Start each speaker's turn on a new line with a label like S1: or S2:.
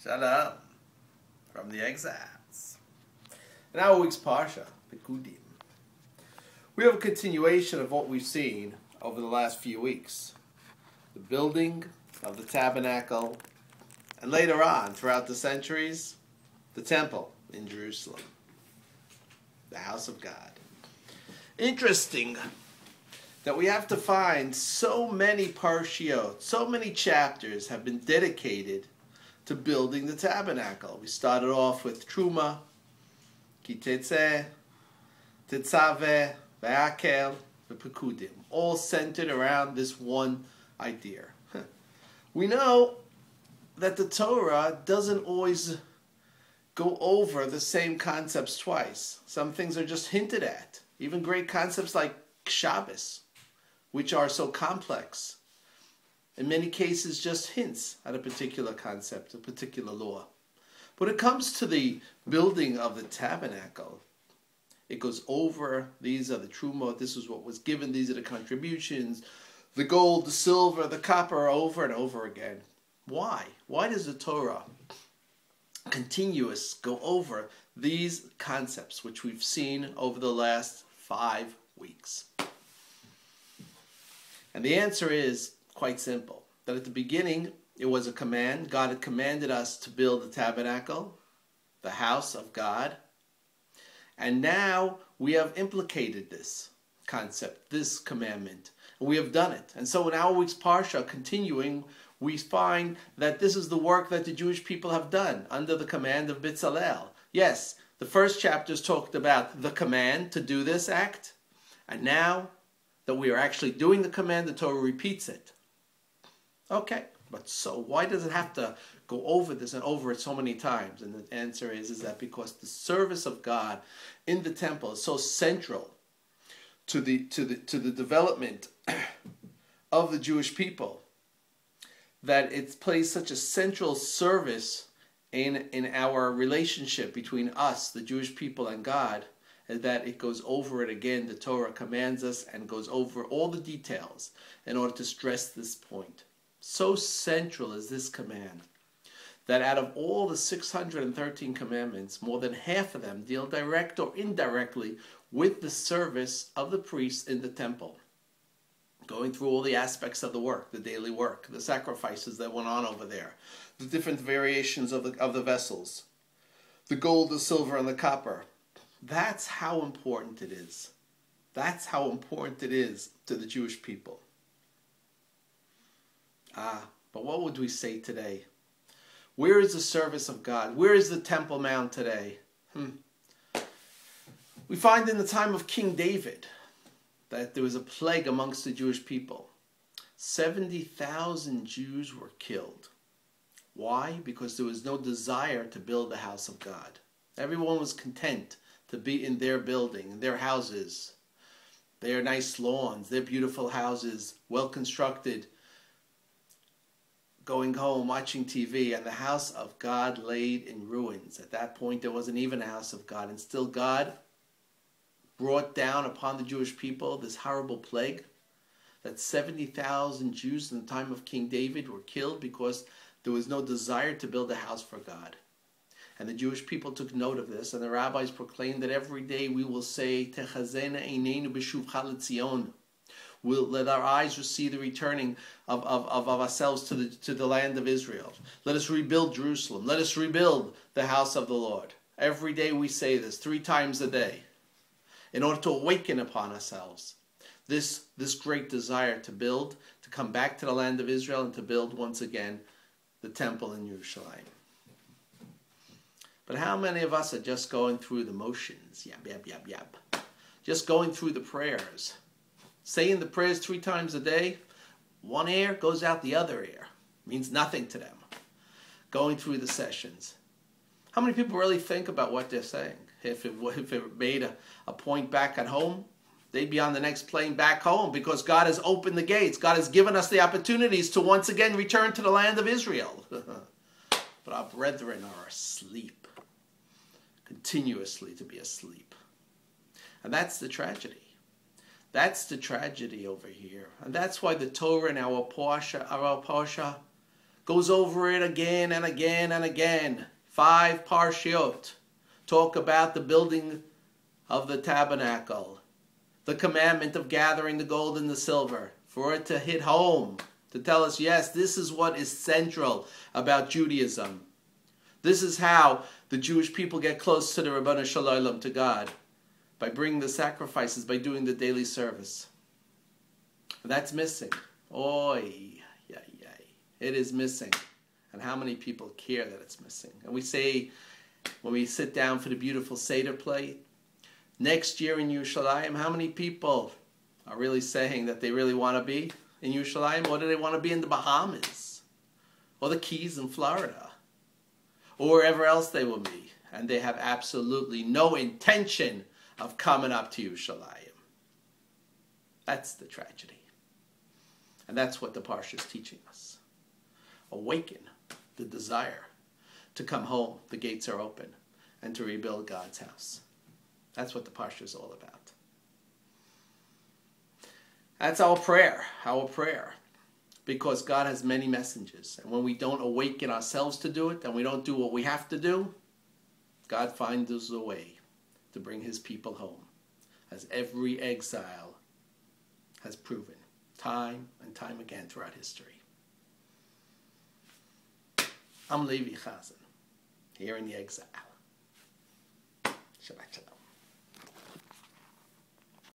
S1: Shalom from the exiles. In our week's Parsha Pekudie, we have a continuation of what we've seen over the last few weeks. The building of the tabernacle, and later on, throughout the centuries, the temple in Jerusalem, the house of God. Interesting that we have to find so many parshiot, so many chapters have been dedicated to building the tabernacle. We started off with Truma, Kitetse, Tetzave, Ve'akel, Pekudim, all centered around this one idea. We know that the Torah doesn't always go over the same concepts twice. Some things are just hinted at. Even great concepts like Shabbos, which are so complex. In many cases, just hints at a particular concept, a particular law. When it comes to the building of the tabernacle, it goes over, these are the trumot, this is what was given, these are the contributions, the gold, the silver, the copper, over and over again. Why? Why does the Torah continuous go over these concepts, which we've seen over the last 5 weeks? And the answer is quite simple. That at the beginning, it was a command. God had commanded us to build the tabernacle, the house of God. And now we have implicated this concept, this commandment. And we have done it. And so in our week's Parsha, continuing, we find that this is the work that the Jewish people have done under the command of Bitzalel. Yes, the first chapters talked about the command to do this act. And now that we are actually doing the command, the Torah repeats it. Okay, but so why does it have to go over this and over it so many times? And the answer is that because the service of God in the temple is so central to the development of the Jewish people, that it plays such a central service in our relationship between us, the Jewish people, and God, that it goes over it again. The Torah commands us and goes over all the details in order to stress this point. So central is this command that out of all the 613 commandments, more than half of them deal direct or indirectly with the service of the priests in the temple. Going through all the aspects of the work, the daily work, the sacrifices that went on over there, the different variations of the vessels, the gold, the silver, and the copper. That's how important it is. That's how important it is to the Jewish people. But what would we say today? Where is the service of God? Where is the Temple Mount today? We find in the time of King David that there was a plague amongst the Jewish people. 70,000 Jews were killed. Why? Because there was no desire to build the house of God. Everyone was content to be in their building, in their houses, their nice lawns, their beautiful houses, well constructed, going home, watching TV, and the house of God laid in ruins. At that point, there wasn't even a house of God, and still God brought down upon the Jewish people this horrible plague, that 70,000 Jews in the time of King David were killed because there was no desire to build a house for God. And the Jewish people took note of this, and the rabbis proclaimed that every day we will say, Techazena eineinu b'shuvcha l'Tzion. We'll let our eyes see the returning of ourselves to the land of Israel. Let us rebuild Jerusalem. Let us rebuild the house of the Lord. Every day we say this, 3 times a day, in order to awaken upon ourselves this great desire to build, to come back to the land of Israel, and to build once again the temple in Jerusalem. But how many of us are just going through the motions? Yap. Just going through the prayers. Saying the prayers 3 times a day, one ear goes out the other ear. Means nothing to them. Going through the sessions. How many people really think about what they're saying? If it made a point back at home, they'd be on the next plane back home because God has opened the gates. God has given us the opportunities to once again return to the land of Israel. But our brethren are asleep. Continuously to be asleep. And that's the tragedy. That's the tragedy over here. And that's why the Torah in our Parsha goes over it again and again and again. 5 parshiot talk about the building of the tabernacle, the commandment of gathering the gold and the silver, for it to hit home, to tell us, yes, this is what is central about Judaism. This is how the Jewish people get close to the Rabbanu Shalom, to God, by bringing the sacrifices, by doing the daily service. That's missing. Oy, yay, yay. It is missing. And how many people care that it's missing? And we say, when we sit down for the beautiful Seder plate, next year in Yerushalayim, how many people are really saying that they really want to be in Yerushalayim? Or do they want to be in the Bahamas? Or the Keys in Florida? Or wherever else they will be? And they have absolutely no intention of coming up to Yerushalayim. That's the tragedy. And that's what the Parsha is teaching us. Awaken the desire to come home. The gates are open. And to rebuild God's house. That's what the Parsha is all about. That's our prayer. Our prayer. Because God has many messengers. And when we don't awaken ourselves to do it, and we don't do what we have to do, God finds us a way to bring his people home. As every exile has proven, time and time again throughout history. I'm Levi Chazan, here in the exile. Shabbat Shalom.